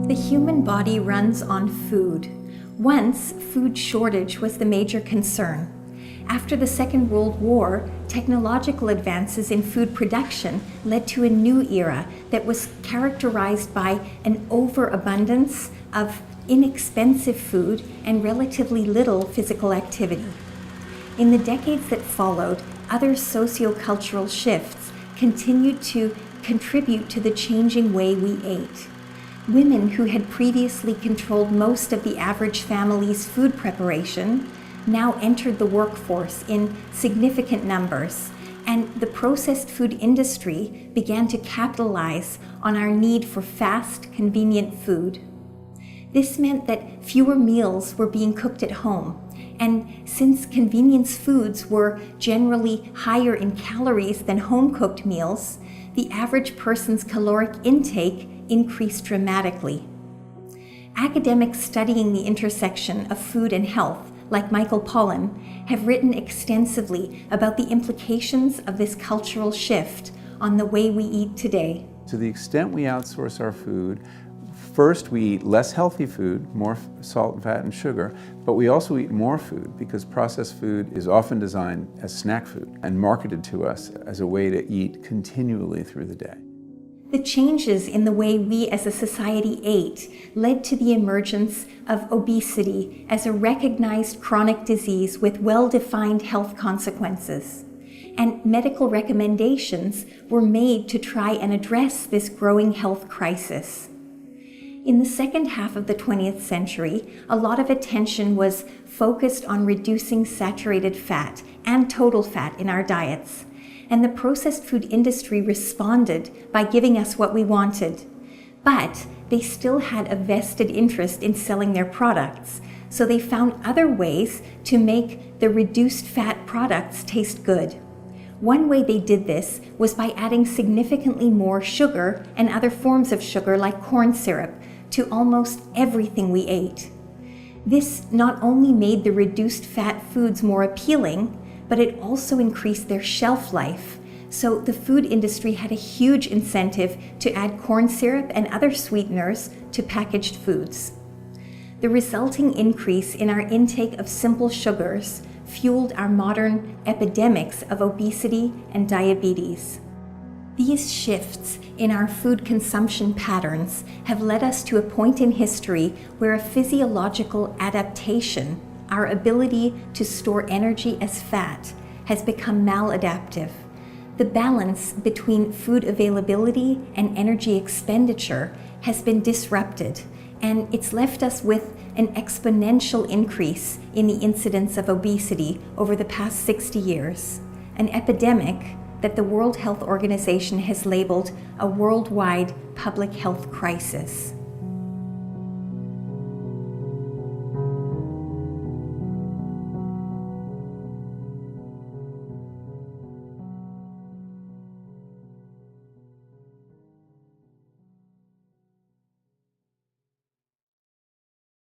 The human body runs on food. Once, food shortage was the major concern. After the Second World War, technological advances in food production led to a new era that was characterized by an overabundance of inexpensive food and relatively little physical activity. In the decades that followed, other sociocultural shifts continued to contribute to the changing way we ate. Women who had previously controlled most of the average family's food preparation now entered the workforce in significant numbers, and the processed food industry began to capitalize on our need for fast, convenient food. This meant that fewer meals were being cooked at home, and since convenience foods were generally higher in calories than home-cooked meals, the average person's caloric intake increased dramatically. Academics studying the intersection of food and health, like Michael Pollan, have written extensively about the implications of this cultural shift on the way we eat today. To the extent we outsource our food, first we eat less healthy food, more salt, fat, and sugar, but we also eat more food because processed food is often designed as snack food and marketed to us as a way to eat continually through the day. The changes in the way we as a society ate led to the emergence of obesity as a recognized chronic disease with well-defined health consequences. And medical recommendations were made to try and address this growing health crisis. In the second half of the 20th century, a lot of attention was focused on reducing saturated fat and total fat in our diets. And the processed food industry responded by giving us what we wanted. But they still had a vested interest in selling their products, so they found other ways to make the reduced fat products taste good. One way they did this was by adding significantly more sugar and other forms of sugar like corn syrup to almost everything we ate. This not only made the reduced fat foods more appealing, but it also increased their shelf life. So the food industry had a huge incentive to add corn syrup and other sweeteners to packaged foods. The resulting increase in our intake of simple sugars fueled our modern epidemics of obesity and diabetes. These shifts in our food consumption patterns have led us to a point in history where a physiological adaptation, our ability to store energy as fat, has become maladaptive. The balance between food availability and energy expenditure has been disrupted, and it's left us with an exponential increase in the incidence of obesity over the past 60 years, an epidemic that the World Health Organization has labeled a worldwide public health crisis.